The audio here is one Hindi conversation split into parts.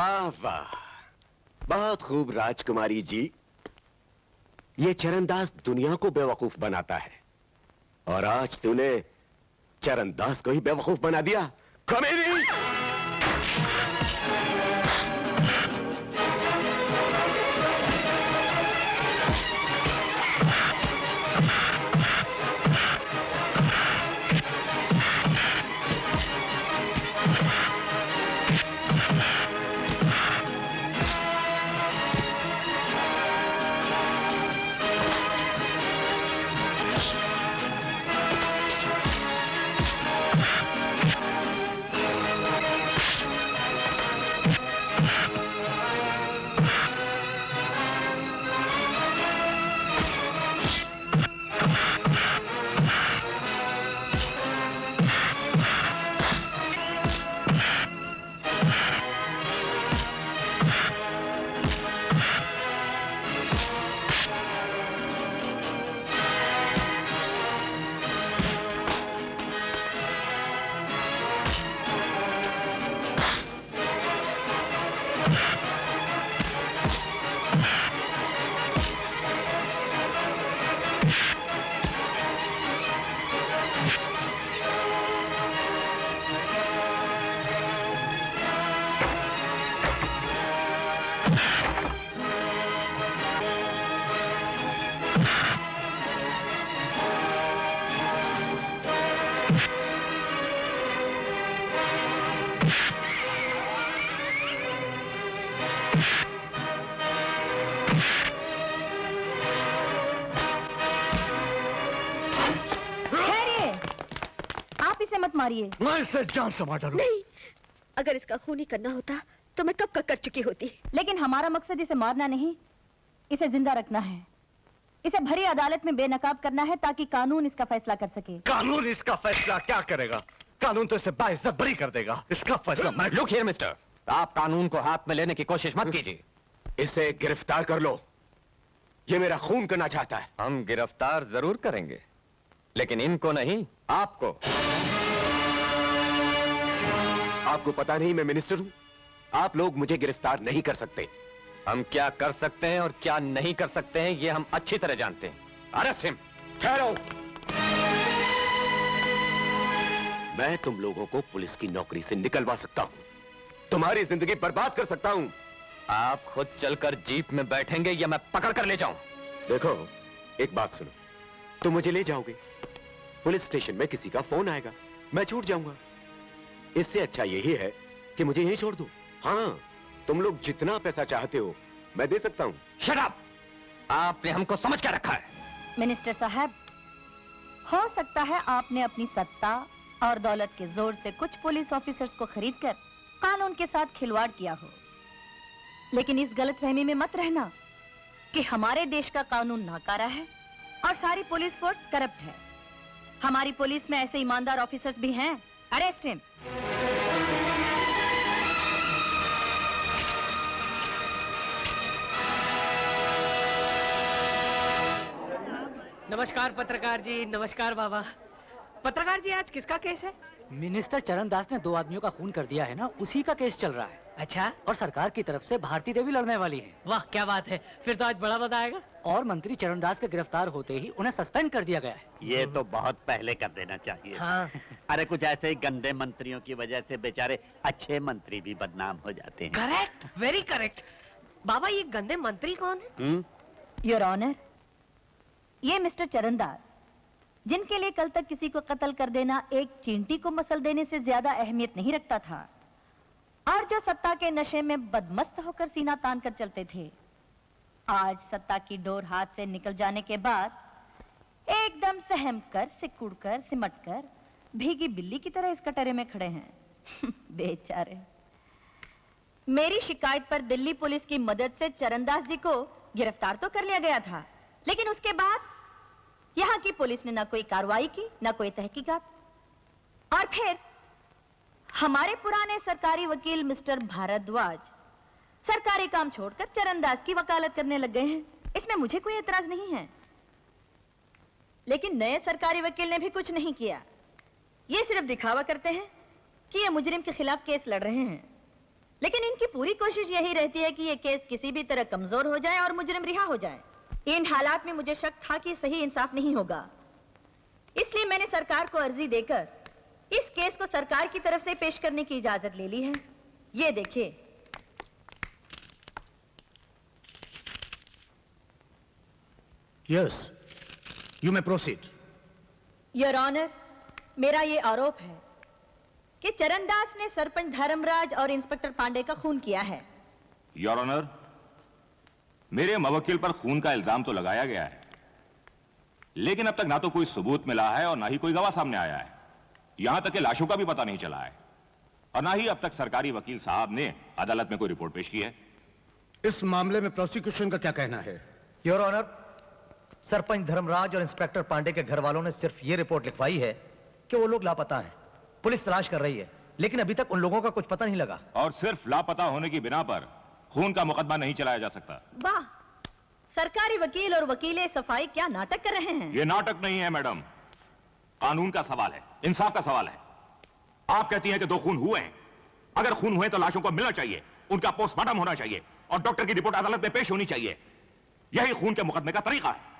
वाह वाह, बहुत खूब राजकुमारी जी। ये चरणदास दुनिया को बेवकूफ बनाता है और आज तूने चरणदास को ही बेवकूफ बना दिया। कमीनी! मारिए। मैं इसे जान से मार डालूं। नहीं, अगर इसका खून ही करना होता तो मैं कब का कर चुकी होती। लेकिन हमारा मकसद इसे मारना नहीं, इसे जिंदा रखना है। इसे भरी अदालत में बेनकाब करना है ताकि कानून इसका फैसला कर सके। कानून इसका फैसला क्या करेगा? कानून तो इसे बाइज्जत बरी कर देगा। इसका फैसला मैं। लुक हियर मिस्टर, आप कानून को हाथ में लेने की कोशिश मत कीजिए। इसे गिरफ्तार कर लो। ये मेरा खून करना चाहता है। हम गिरफ्तार जरूर करेंगे, लेकिन इनको नहीं, आपको। आपको पता नहीं मैं मिनिस्टर हूं? आप लोग मुझे गिरफ्तार नहीं कर सकते। हम क्या कर सकते हैं और क्या नहीं कर सकते हैं ये हम अच्छी तरह जानते हैं। Arrest him. ठहरो, मैं तुम लोगों को पुलिस की नौकरी से निकलवा सकता हूं, तुम्हारी जिंदगी बर्बाद कर सकता हूं। आप खुद चलकर जीप में बैठेंगे या मैं पकड़ कर ले जाऊं? देखो, एक बात सुनो, तुम मुझे ले जाओगे, पुलिस स्टेशन में किसी का फोन आएगा, मैं छूट जाऊंगा। इससे अच्छा यही है कि मुझे यहीं छोड़ दो। हाँ, तुम लोग जितना पैसा चाहते हो मैं दे सकता हूं। Shut up! आपने हमको समझ क्या रखा है? मिनिस्टर साहब, हो सकता है आपने अपनी सत्ता और दौलत के जोर से कुछ पुलिस ऑफिसर्स को खरीदकर कानून के साथ खिलवाड़ किया हो, लेकिन इस गलतफहमी में मत रहना कि हमारे देश का कानून नाकारा है और सारी पुलिस फोर्स करप्ट है। हमारी पुलिस में ऐसे ईमानदार ऑफिसर्स भी हैं। Arrest him. नमस्कार पत्रकार जी। नमस्कार बाबा। पत्रकार जी, आज किसका केस है? मिनिस्टर चरणदास ने 2 आदमियों का खून कर दिया है ना, उसी का केस चल रहा है। अच्छा, और सरकार की तरफ से भारती देवी लड़ने वाली है। वाह क्या बात है, फिर तो आज बड़ा मजा आएगा। और मंत्री चरणदास के गिरफ्तार होते ही उन्हें सस्पेंड कर दिया गया है। ये तो बहुत पहले कर देना चाहिए। हाँ। अरे कुछ ऐसे ही गंदे मंत्रियों की वजह से बेचारे अच्छे मंत्री भी बदनाम हो जाते हैं। Correct, very correct. बाबा, ये गंदे मंत्री कौन है? योर ऑनर, ये मिस्टर चरणदास, जिनके लिए कल तक किसी को कत्ल कर देना एक चींटी को मसल देने से ज्यादा अहमियत नहीं रखता था, और जो सत्ता के नशे में बदमस्त होकर सीना तान कर चलते थे, आज सत्ता की डोर हाथ से निकल जाने के बाद एकदम सहम कर, सिकुड़ कर, सिमट कर भीगी बिल्ली की तरह इस कटोरे में खड़े हैं। बेचारे। मेरी शिकायत पर दिल्ली पुलिस की मदद से चरणदास जी को गिरफ्तार तो कर लिया गया था, लेकिन उसके बाद यहां की पुलिस ने ना कोई कार्रवाई की, ना कोई तहकीकात। और फिर हमारे पुराने सरकारी वकील मिस्टर भारद्वाज सरकारी काम छोड़कर चरणदास की वकालत करने लग गए हैं। इसमें मुझे कोई एतराज नहीं है, लेकिन नए सरकारी वकील ने भी कुछ नहीं किया। ये सिर्फ दिखावा करते हैं कि ये मुजरिम के खिलाफ केस लड़ रहे हैं, लेकिन इनकी पूरी कोशिश यही रहती है कि ये केस किसी भी तरह कमजोर हो जाए और मुजरिम रिहा हो जाए। इन हालात में मुझे शक था कि सही इंसाफ नहीं होगा, इसलिए मैंने सरकार को अर्जी देकर इस केस को सरकार की तरफ से पेश करने की इजाजत ले ली है। ये देखिए। Yes, you may proceed. Your honour, मेरा ये आरोप है कि चरणदास ने सरपंच धर्मराज और इंस्पेक्टर पांडे का खून किया है। योर ऑनर, मेरे मवक्किल पर खून का इल्जाम तो लगाया गया है, लेकिन अब तक ना तो कोई सबूत मिला है और ना ही कोई गवाह सामने आया है। यहां तक कि लाशों का भी पता नहीं चला है, और ना ही अब तक सरकारी वकील साहब ने अदालत में कोई रिपोर्ट पेश की है। इस मामले में प्रोसिक्यूशन का क्या कहना है? योर ऑनर, सरपंच धर्मराज और इंस्पेक्टर पांडे के घर वालों ने सिर्फ ये रिपोर्ट लिखवाई है कि वो लोग लापता हैं। पुलिस तलाश कर रही है, लेकिन अभी तक उन लोगों का कुछ पता नहीं लगा। और सिर्फ लापता होने की बिना पर खून का मुकदमा नहीं चलाया जा सकता। वाह, सरकारी वकील और वकीले सफाई क्या नाटक कर रहे हैं। यह नाटक नहीं है मैडम, कानून का सवाल है, इंसाफ का सवाल है। आप कहती हैं कि 2 खून हुए हैं। अगर खून हुए तो लाशों को मिलना चाहिए, उनका पोस्टमार्टम होना चाहिए और डॉक्टर की रिपोर्ट अदालत में पेश होनी चाहिए। यही खून के मुकदमे का तरीका है।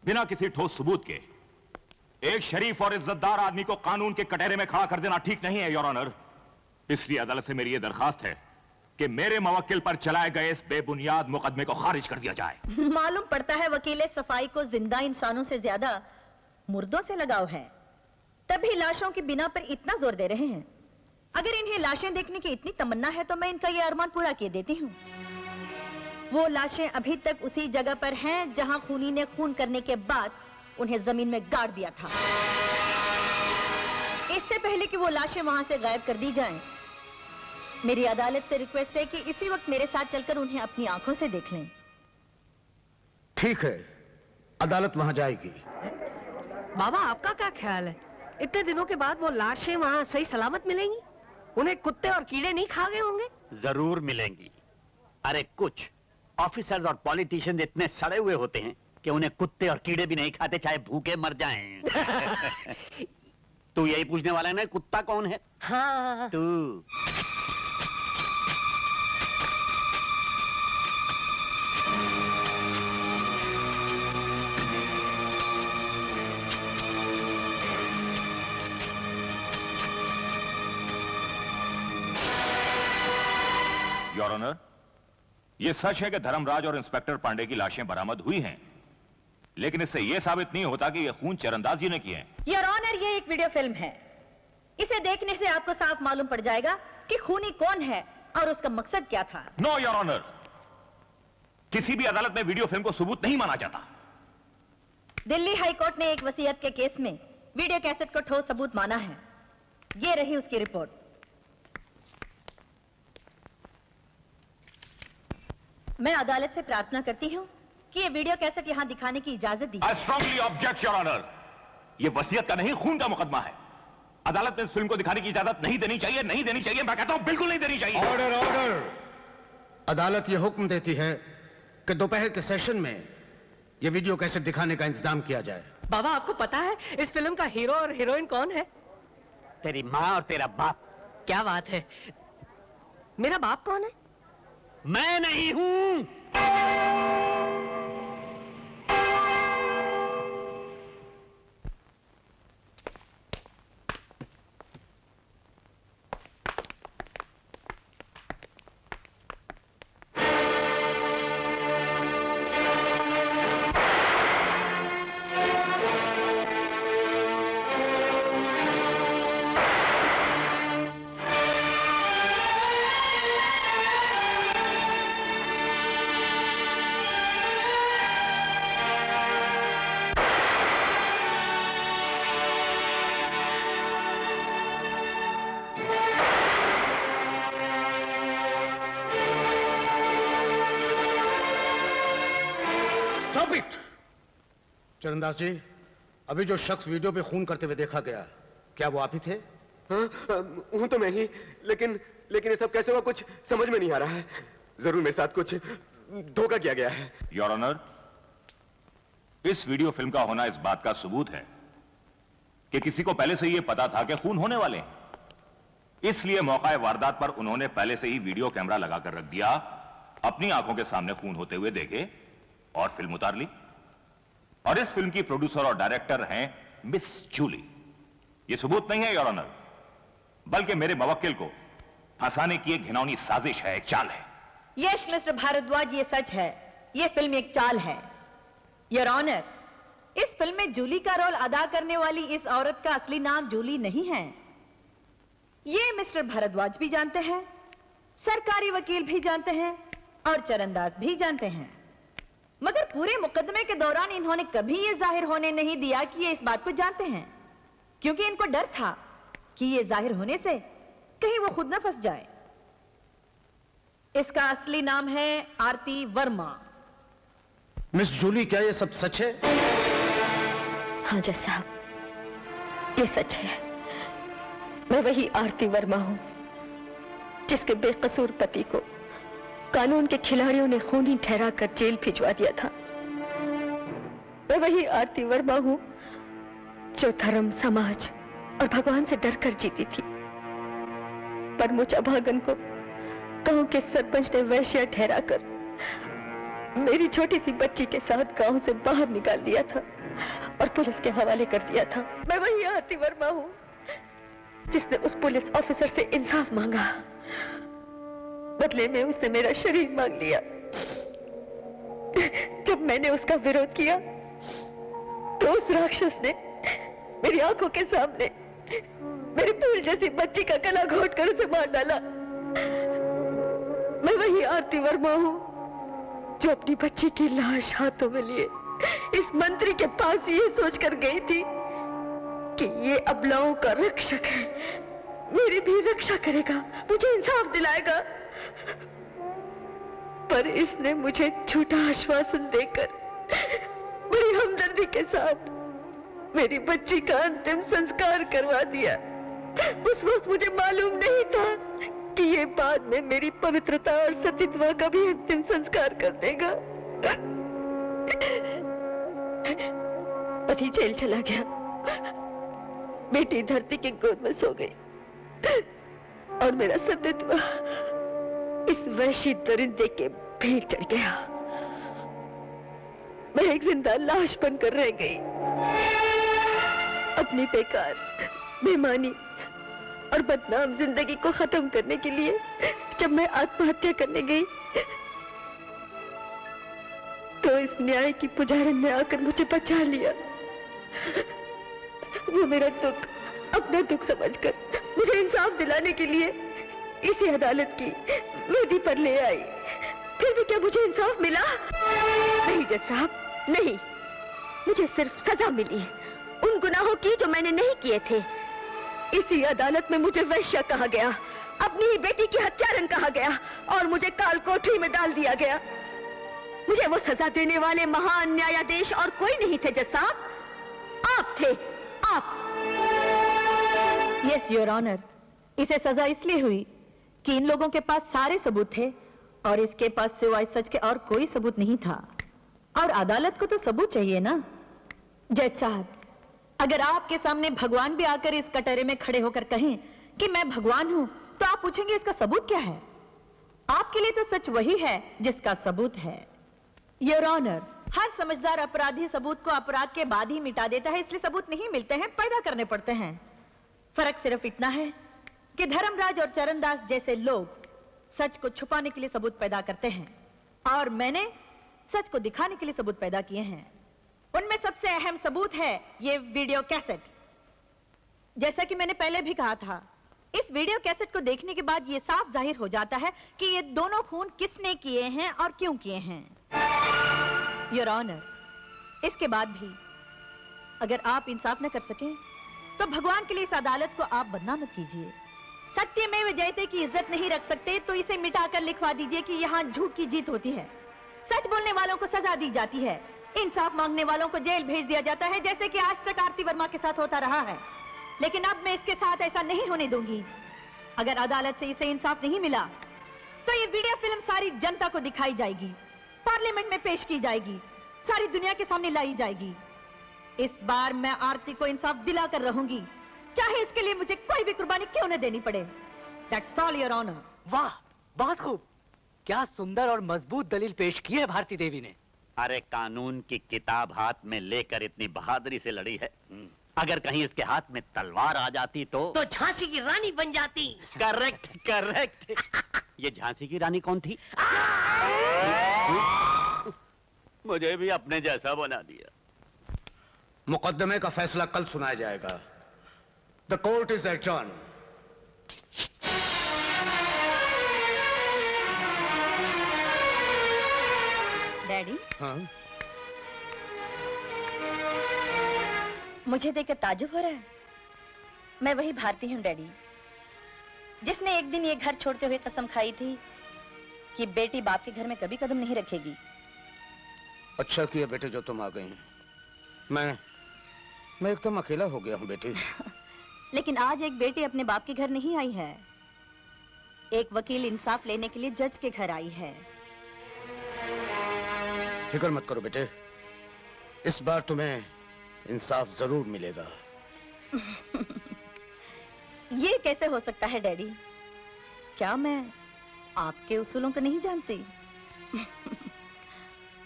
बिना किसी ठोस सबूत के एक शरीफ और इज्जतदार आदमी को कानून के कटहरे में खड़ा कर देना ठीक नहीं है योर ऑनर। इसलिए अदालत से मेरी यह दरखास्त है कि मेरे मवक्किल पर चलाए गए इस बेबुनियाद मुकदमे को खारिज कर दिया जाए। मालूम पड़ता है वकीले सफाई को जिंदा इंसानों से ज्यादा मुर्दों से लगाव है, तभी लाशों की बिना पर इतना जोर दे रहे हैं। अगर इन्हें लाशें देखने की इतनी तमन्ना है तो मैं इनका यह अरमान पूरा किए देती हूँ। वो लाशें अभी तक उसी जगह पर हैं जहां खूनी ने खून करने के बाद उन्हें जमीन में गाड़ दिया था। इससे पहले कि वो लाशें वहां से गायब कर दी जाएं, मेरी अदालत से रिक्वेस्ट है कि इसी वक्त मेरे साथ चलकर उन्हें अपनी आंखों से देख लें। ठीक है, अदालत वहां जाएगी। बाबा, आपका क्या ख्याल है, इतने दिनों के बाद वो लाशें वहाँ सही सलामत मिलेंगी? उन्हें कुत्ते और कीड़े नहीं खा गए होंगे? जरूर मिलेंगी। अरे कुछ ऑफिसर्स और पॉलिटिशियंस इतने सड़े हुए होते हैं कि उन्हें कुत्ते और कीड़े भी नहीं खाते, चाहे भूखे मर जाएं। तू यही पूछने वाला है ना, कुत्ता कौन है? हाँ। तू। योर ऑनर, यह सच है कि धर्मराज और इंस्पेक्टर पांडे की लाशें बरामद हुई हैं, लेकिन इससे यह साबित नहीं होता कि यह खून चरणदास जी ने किए हैं। योर ऑनर, ये एक वीडियो फिल्म है। इसे देखने से आपको साफ मालूम पड़ जाएगा कि खूनी कौन है और उसका मकसद क्या था। नो योर ऑनर, किसी भी अदालत में वीडियो फिल्म को सबूत नहीं माना जाता। दिल्ली हाईकोर्ट ने एक वसीयत के केस में वीडियो कैसेट को ठोस सबूत माना है। ये रही उसकी रिपोर्ट। मैं अदालत से प्रार्थना करती हूँ कि ये वीडियो कैसेट यहाँ दिखाने की इजाजत दी। I strongly object, Your Honor. ये वसीयत का नहीं, खून का मुकदमा है। अदालत में इस फिल्म को दिखाने की इजाजत नहीं देनी चाहिए, नहीं देनी चाहिए। मैं कहता हूँ बिल्कुल नहीं देनी चाहिए। Order, order. अदालत यह हुक्म देती है कि दोपहर के सेशन में यह वीडियो कैसेट दिखाने का इंतजाम किया जाए। बाबा, आपको पता है इस फिल्म का हीरो और हीरोइन कौन है? तेरी माँ और तेरा बाप। क्या बात है, मेरा बाप कौन है? मैं नहीं हूं। चरणदास जी, अभी जो शख्स वीडियो पे खून करते हुए देखा गया, क्या वो आप ही थे? हाँ, हूं तो मैं ही, लेकिन ये सब कैसे हुआ कुछ समझ में नहीं आ रहा है। जरूर मेरे साथ कुछ धोखा किया गया है। योर ऑनर, इस वीडियो फिल्म का होना इस बात का सबूत है कि किसी को पहले से यह पता था कि खून होने वाले हैं। इसलिए मौका वारदात पर उन्होंने पहले से ही वीडियो कैमरा लगाकर रख दिया, अपनी आंखों के सामने खून होते हुए देखे और फिल्म उतार ली। और इस फिल्म की प्रोड्यूसर और डायरेक्टर हैं मिस जूली। यह सबूत नहीं है योर ऑनर, बल्कि मेरे मवक्किल को फंसाने की एक घिनौनी साजिश है, एक चाल है। यस मिस्टर भारद्वाज, ये सच है, ये फिल्म एक चाल है। योर ऑनर, इस फिल्म में जूली का रोल अदा करने वाली इस औरत का असली नाम जूली नहीं है। ये मिस्टर भारद्वाज भी जानते हैं, सरकारी वकील भी जानते हैं और चरणदास भी जानते हैं, मगर पूरे मुकदमे के दौरान इन्होंने कभी यह जाहिर होने नहीं दिया कि ये इस बात को जानते हैं, क्योंकि इनको डर था कि ये जाहिर होने से कहीं वो खुद न फंस जाए। इसका असली नाम है आरती वर्मा। मिस जूली, क्या ये सब सच है? हाँ जज साहब, ये सच है। मैं वही आरती वर्मा हूं जिसके बेकसूर पति को कानून के खिलाड़ियों ने खूनी ठहराकर जेल भिजवा दिया था। मैं वही आरती वर्मा हूं जो धर्म, समाज और भगवान से डरकर जीती थी। पर मुझा भागन को गांव के सरपंच ने वैश्या ठहराकर मेरी छोटी सी बच्ची के साथ गांव से बाहर निकाल दिया था और पुलिस के हवाले कर दिया था। मैं वही आरती वर्मा हूं जिसने उस पुलिस ऑफिसर से इंसाफ मांगा, बदले में उसने मेरा शरीर मांग लिया। जब मैंने उसका विरोध किया तो उस राक्षस ने मेरी आंखों के सामने मेरी फूल जैसी बच्ची का गला घोंटकर उसे मार डाला। मैं वही आरती वर्मा हूं जो अपनी बच्ची की लाश हाथों में लिए इस मंत्री के पास ये सोचकर गई थी कि ये अबलाओं का रक्षक है, मेरी भी रक्षा करेगा, मुझे इंसाफ दिलाएगा। पर इसने मुझे झूठा आश्वासन देकर बड़ी हमदर्दी के साथ मेरी बच्ची का अंतिम संस्कार करवा दिया। उस वक्त मुझे मालूम नहीं था कि ये बाद में मेरी पवित्रता और सतीत्व का भी अंतिम संस्कार कर देगा। पति जेल चला गया, बेटी धरती की गोद में सो गई और मेरा सतीत्व इस वैशी दरिंदे के भेंट चढ़ गया। मैं एक जिंदा लाश बनकर रह गई। अपनी बेकार, बेईमानी और बदनाम जिंदगी को खत्म करने के लिए जब मैं आत्महत्या करने गई तो इस न्याय की पुजारन ने आकर मुझे बचा लिया। वो मेरा दुख अपना दुख समझकर मुझे इंसाफ दिलाने के लिए इसी अदालत की वेदी पर ले आई। फिर भी क्या मुझे इंसाफ मिला? नहीं जज साहब, नहीं। मुझे सिर्फ सजा मिली उन गुनाहों की जो मैंने नहीं किए थे। इसी अदालत में मुझे वैश्या कहा गया, अपनी ही बेटी की हत्यारन कहा गया और मुझे काल कोठरी में डाल दिया गया। मुझे वो सजा देने वाले महान न्यायाधीश और कोई नहीं थे जज साहब, आप थे, आप। यस योर ऑनर, इसे सजा इसलिए हुई कि इन लोगों के पास सारे सबूत थे और इसके पास सिवाय सच के और कोई सबूत नहीं था। और अदालत को तो सबूत चाहिए ना। जज साहब, अगर आपके सामने भगवान भी आकर इस कटोरे में खड़े होकर कहें कि मैं भगवान हूं, तो आप पूछेंगे इसका सबूत क्या है? आपके लिए तो सच वही है जिसका सबूत है। योर ऑनर, हर समझदार अपराधी सबूत को अपराध के बाद ही मिटा देता है, इसलिए सबूत नहीं मिलते हैं, पैदा करने पड़ते हैं। फर्क सिर्फ इतना है कि धर्मराज और चरणदास जैसे लोग सच को छुपाने के लिए सबूत पैदा करते हैं और मैंने सच को दिखाने के लिए सबूत पैदा किए हैं। उनमें सबसे अहम सबूत है ये वीडियो कैसेट। जैसा कि मैंने पहले भी कहा था, इस वीडियो कैसेट को देखने के बाद ये साफ जाहिर हो जाता है कि ये दोनों खून किसने किए हैं और क्यों किए हैं। योर ऑनर, इसके बाद भी अगर आप इंसाफ न कर सकें तो भगवान के लिए इस अदालत को आप बदनाम मत कीजिए। सत्यमेव जयते की इज्जत नहीं रख सकते तो इसे मिटाकर लिखवा दीजिए कि यहाँ झूठ की जीत होती है। सच बोलने वालों को सजा दी जाती है, इंसाफ मांगने वालों को जेल भेज दिया जाता है, जैसे कि आज तक आरती वर्मा के साथ होता रहा है। लेकिन अब मैं इसके साथ ऐसा नहीं होने दूंगी। अगर अदालत से इसे इंसाफ नहीं मिला तो ये वीडियो फिल्म सारी जनता को दिखाई जाएगी, पार्लियामेंट में पेश की जाएगी, सारी दुनिया के सामने लाई जाएगी। इस बार मैं आरती को इंसाफ दिलाकर रहूंगी, चाहे इसके लिए मुझे कोई भी कुर्बानी क्यों न देनी पड़े। That's all your honour. वाह, बहुत खूब। क्या सुंदर और मजबूत दलील पेश की है भारती देवी ने। अरे कानून की किताब हाथ में लेकर इतनी बहादुरी से लड़ी है। अगर कहीं इसके हाथ में तलवार आ जाती तो झांसी की रानी बन जाती। Correct correct. ये झांसी की रानी कौन थी? मुझे भी अपने जैसा बना दिया। मुकदमे का फैसला कल सुनाया जाएगा। The court is adjourn. Daddy, हाँ? मुझे देखकर ताजुब हो रहा है। मैं वही भारती हूँ डैडी, जिसने एक दिन ये घर छोड़ते हुए कसम खाई थी कि बेटी बाप के घर में कभी कदम नहीं रखेगी। अच्छा किया बेटे जो तुम आ गई। मैं एकदम अकेला हो गया हूँ बेटी। लेकिन आज एक बेटी अपने बाप के घर नहीं आई है, एक वकील इंसाफ लेने के लिए जज के घर आई है। फिक्र मत करो बेटे, इस बार तुम्हें इंसाफ जरूर मिलेगा। ये कैसे हो सकता है डैडी? क्या मैं आपके उसूलों को नहीं जानती?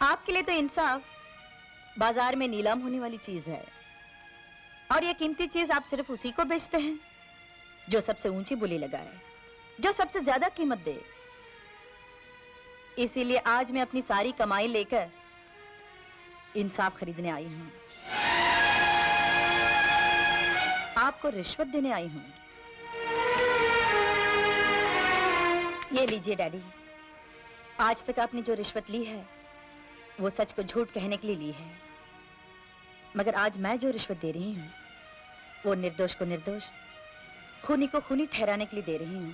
आपके लिए तो इंसाफ बाजार में नीलाम होने वाली चीज है, और ये कीमती चीज आप सिर्फ उसी को बेचते हैं जो सबसे ऊंची बोली लगाए, जो सबसे ज्यादा कीमत दे। इसीलिए आज मैं अपनी सारी कमाई लेकर इंसाफ खरीदने आई हूं, आपको रिश्वत देने आई हूं। ये लीजिए डैडी, आज तक आपने जो रिश्वत ली है वो सच को झूठ कहने के लिए ली है, मगर आज मैं जो रिश्वत दे रही हूं वो निर्दोष को निर्दोष, खूनी को खूनी ठहराने के लिए दे रही हूं,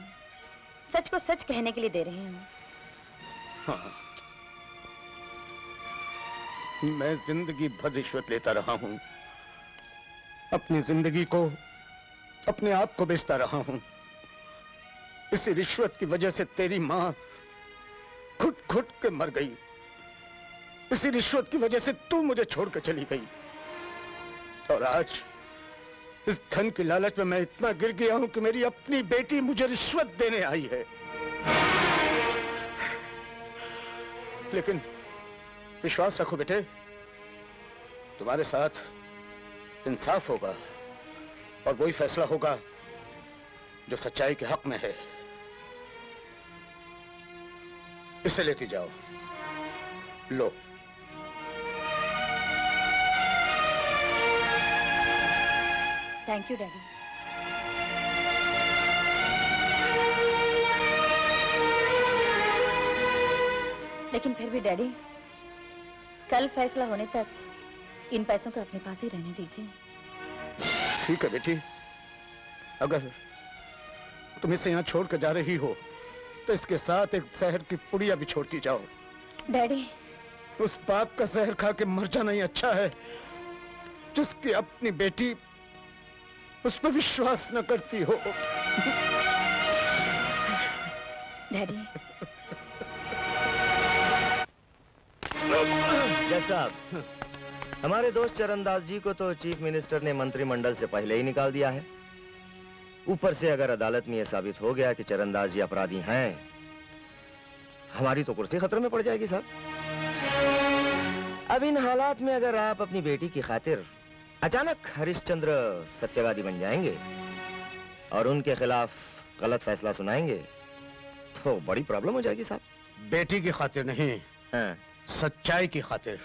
सच को सच कहने के लिए दे रही हूं। हाँ। मैं जिंदगी भर रिश्वत लेता रहा हूं, अपनी जिंदगी को, अपने आप को बेचता रहा हूं। इसी रिश्वत की वजह से तेरी मां घुट घुट के मर गई। इसी रिश्वत की वजह से तू मुझे छोड़कर चली गई, और आज इस धन की लालच में मैं इतना गिर गया हूं कि मेरी अपनी बेटी मुझे रिश्वत देने आई है। लेकिन विश्वास रखो बेटे, तुम्हारे साथ इंसाफ होगा, और वही फैसला होगा जो सच्चाई के हक में है। इसे लेती जाओ, लो। Thank you daddy. लेकिन फिर भी डैडी, कल फैसला होने तक इन पैसों को अपने पास ही रहने दीजिए। ठीक है बेटी, अगर तुम इसे यहाँ छोड़ कर जा रही हो तो इसके साथ एक जहर की पुड़िया भी छोड़ती जाओ। डैडी, उस बाप का जहर खा के मर जाना ही अच्छा है जिसकी अपनी बेटी उस पर विश्वास न करती हो। डैडी। जज साहब, हमारे दोस्त चरणदास जी को तो चीफ मिनिस्टर ने मंत्रिमंडल से पहले ही निकाल दिया है। ऊपर से अगर अदालत में यह साबित हो गया कि चरणदास जी अपराधी हैं, हमारी तो कुर्सी खतरे में पड़ जाएगी साहब। अब इन हालात में अगर आप अपनी बेटी की खातिर अचानक हरिश्चंद्र सत्यवादी बन जाएंगे और उनके खिलाफ गलत फैसला सुनाएंगे तो बड़ी प्रॉब्लम हो जाएगी साहब। बेटी की खातिर नहीं, हाँ। सच्चाई की खातिर।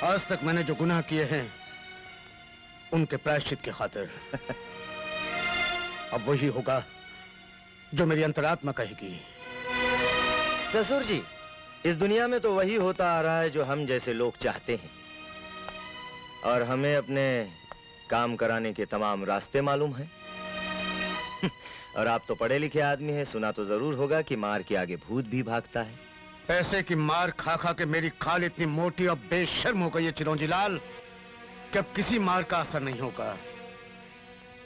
आज तक मैंने जो गुनाह किए हैं उनके प्रायश्चित की खातिर। अब वही होगा जो मेरी अंतरात्मा कहेगी। ससुर जी, इस दुनिया में तो वही होता आ रहा है जो हम जैसे लोग चाहते हैं, और हमें अपने काम कराने के तमाम रास्ते मालूम हैं। और आप तो पढ़े लिखे आदमी हैं, सुना तो जरूर होगा कि मार के आगे भूत भी भागता है। ऐसे की मार खा खा के मेरी खाल इतनी मोटी और बेशर्म हो गई है चिरौंजी लाल कि अब किसी मार का असर नहीं होगा।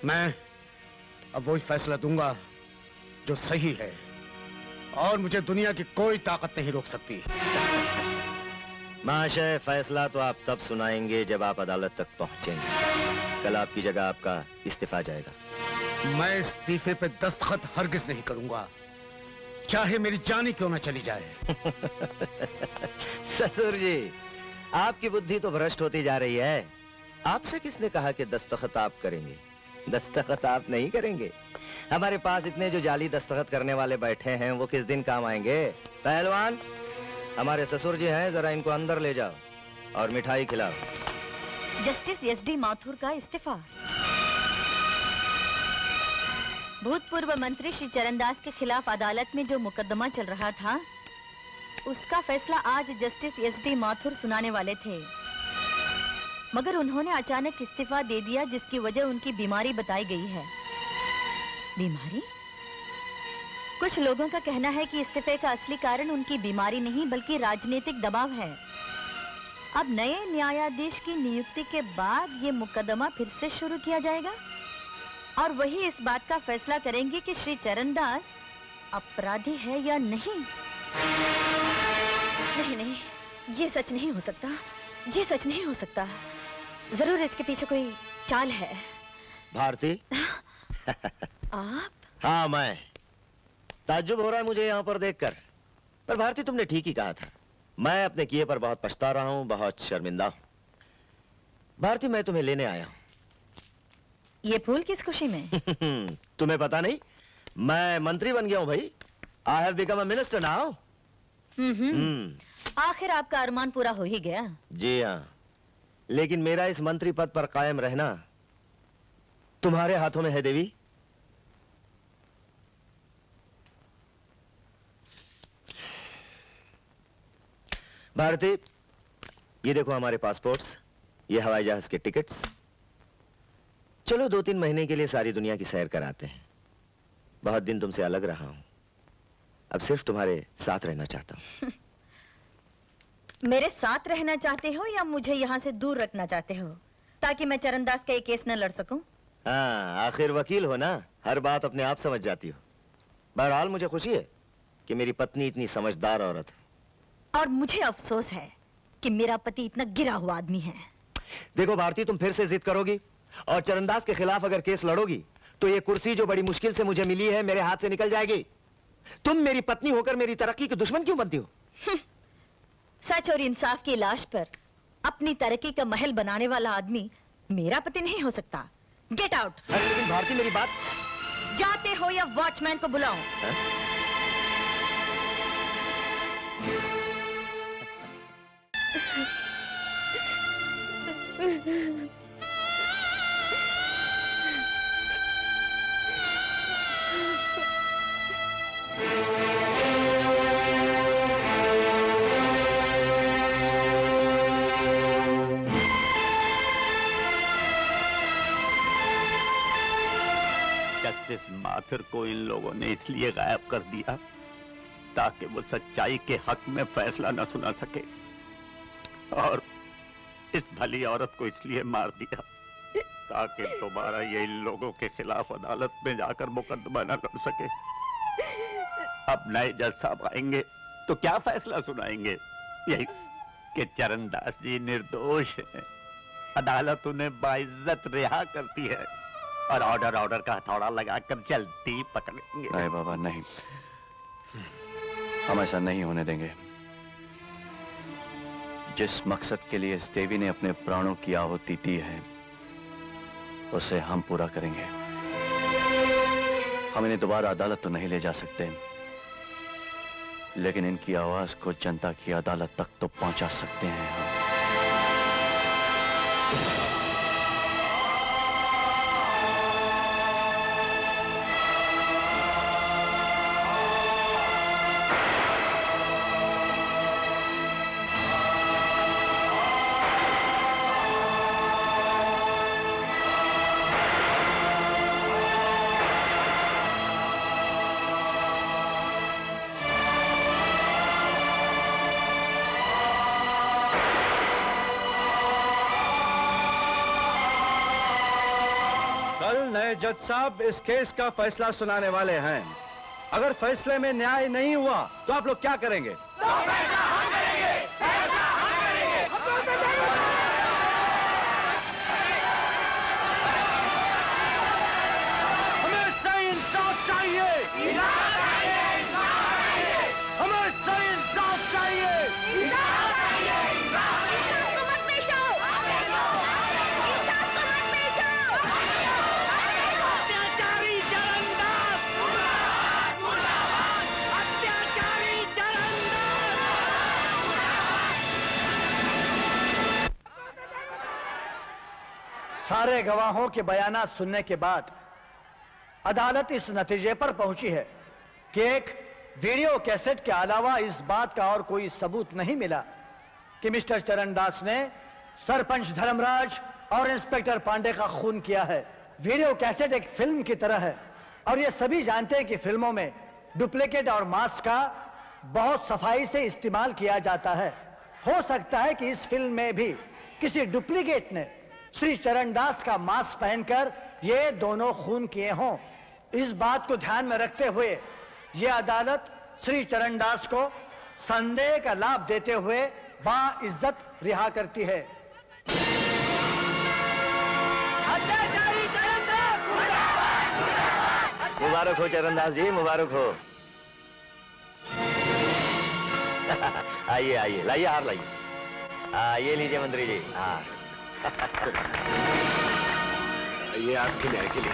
मैं अब वही फैसला दूंगा जो सही है, और मुझे दुनिया की कोई ताकत नहीं रोक सकती। महाशय, फैसला तो आप तब सुनाएंगे जब आप अदालत तक पहुंचेंगे। कल आपकी जगह आपका इस्तीफा जाएगा। मैं इस्तीफे पे दस्तखत हरगिज नहीं करूंगा, चाहे मेरी जान ही क्यों ना चली जाए। ससुर जी, आपकी बुद्धि तो भ्रष्ट होती जा रही है। आपसे किसने कहा कि दस्तखत आप करेंगे? दस्तखत आप नहीं करेंगे। हमारे पास इतने जो जाली दस्तखत करने वाले बैठे हैं, वो किस दिन काम आएंगे? पहलवान, हमारे ससुर जी हैं, जरा इनको अंदर ले जाओ और मिठाई खिलाओ। जस्टिस एसडी माथुर का इस्तीफा। भूतपूर्व मंत्री श्री चरणदास के खिलाफ अदालत में जो मुकदमा चल रहा था, उसका फैसला आज जस्टिस एसडी माथुर सुनाने वाले थे, मगर उन्होंने अचानक इस्तीफा दे दिया, जिसकी वजह उनकी बीमारी बताई गई है। बीमारी? कुछ लोगों का कहना है कि इस्तीफे का असली कारण उनकी बीमारी नहीं बल्कि राजनीतिक दबाव है। अब नए न्यायाधीश की नियुक्ति के बाद ये मुकदमा फिर से शुरू किया जाएगा और वही इस बात का फैसला करेंगे कि श्री चरणदास अपराधी है या नहीं। नहीं नहीं, ये सच नहीं हो सकता, ये सच नहीं हो सकता। जरूर इसके पीछे कोई चाल है। भारती। आप? हाँ, मैं। ताज्जुब हो रहा है मुझे यहाँ पर देखकर, पर भारती तुमने ठीक ही कहा था। मैं अपने किए पर बहुत पछता रहा हूँ, बहुत शर्मिंदा हूँ। भारती, मैं तुम्हें लेने आया हूँ। ये फूल किस खुशी में? तुम्हें पता नहीं, मैं मंत्री बन गया हूँ भाई। I have become a minister now. आखिर आपका अरमान पूरा हो ही गया। जी हाँ, लेकिन मेरा इस मंत्री पद पर कायम रहना तुम्हारे हाथों में है देवी। भारती, ये देखो हमारे पासपोर्ट्स, ये हवाई जहाज के टिकट्स। चलो 2-3 महीने के लिए सारी दुनिया की सैर कराते हैं। बहुत दिन तुमसे अलग रहा हूं, अब सिर्फ तुम्हारे साथ रहना चाहता हूं। मेरे साथ रहना चाहते हो या मुझे यहाँ से दूर रखना चाहते हो, ताकि मैं चरणदास का ये केस न लड़ सकूं? हाँ, आखिर वकील हो ना, हर बात अपने आप समझ जाती हो। बहरहाल मुझे खुशी है कि मेरी पत्नी इतनी समझदार औरत है। और मुझे अफसोस है कि मेरा पति इतना गिरा हुआ आदमी है। देखो भारती, तुम फिर से जिद करोगी और चरणदास के खिलाफ अगर केस लड़ोगी तो ये कुर्सी जो बड़ी मुश्किल से मुझे मिली है मेरे हाथ से निकल जाएगी। तुम मेरी पत्नी होकर मेरी तरक्की के दुश्मन क्यों बनती हो? सच और इंसाफ की लाश पर अपनी तरक्की का महल बनाने वाला आदमी मेरा पति नहीं हो सकता। Get out. अरे लेकिन भारती, मेरी बात। जाते हो या वॉचमैन को बुलाओ। जस्टिस माथुर को इन लोगों ने इसलिए गायब कर दिया ताकि वो सच्चाई के हक में फैसला न सुना सके, और इस भली औरत को इसलिए मार दिया ताकि दोबारा ये इन लोगों के खिलाफ अदालत में जाकर मुकदमा न लड़ सके। अब नए जज साहब आएंगे तो क्या फैसला सुनाएंगे? यही कि चरणदास जी निर्दोष हैं, अदालत उन्हें बाइज्जत रिहा करती है और ऑर्डर का हथौड़ा लगाकर जल्दी पकड़ेंगे। नहीं बाबा, नहीं, हम ऐसा नहीं होने देंगे। जिस मकसद के लिए इस देवी ने अपने प्राणों की आहुति दी है उसे हम पूरा करेंगे। हम इन्हें दोबारा अदालत तो नहीं ले जा सकते, लेकिन इनकी आवाज को जनता की अदालत तक तो पहुंचा सकते हैं हम। जज साहब इस केस का फैसला सुनाने वाले हैं। अगर फैसले में न्याय नहीं हुआ तो आप लोग क्या करेंगे? हमें सारे गवाहों के बयानात सुनने के बाद अदालत इस नतीजे पर पहुंची है कि एक वीडियो कैसेट के अलावा इस बात का और कोई सबूत नहीं मिला कि मिस्टर चरणदास ने सरपंच धर्मराज और इंस्पेक्टर पांडे का खून किया है। वीडियो कैसेट एक फिल्म की तरह है और ये सभी जानते हैं कि फिल्मों में डुप्लीकेट और मास्क का बहुत सफाई से इस्तेमाल किया जाता है। हो सकता है कि इस फिल्म में भी किसी डुप्लीकेट ने श्री चरणदास का मास्क पहनकर ये दोनों खून किए हों। इस बात को ध्यान में रखते हुए यह अदालत श्री चरणदास को संदेह का लाभ देते हुए बाइज्जत रिहा करती है। मुबारक हो चरणदास जी, मुबारक हो। आइए आइए, लाइए हार लाइए। ये लीजिए मंत्री जी। हाँ ये आपके न्याय के लिए।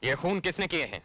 ये खून किसने किए हैं?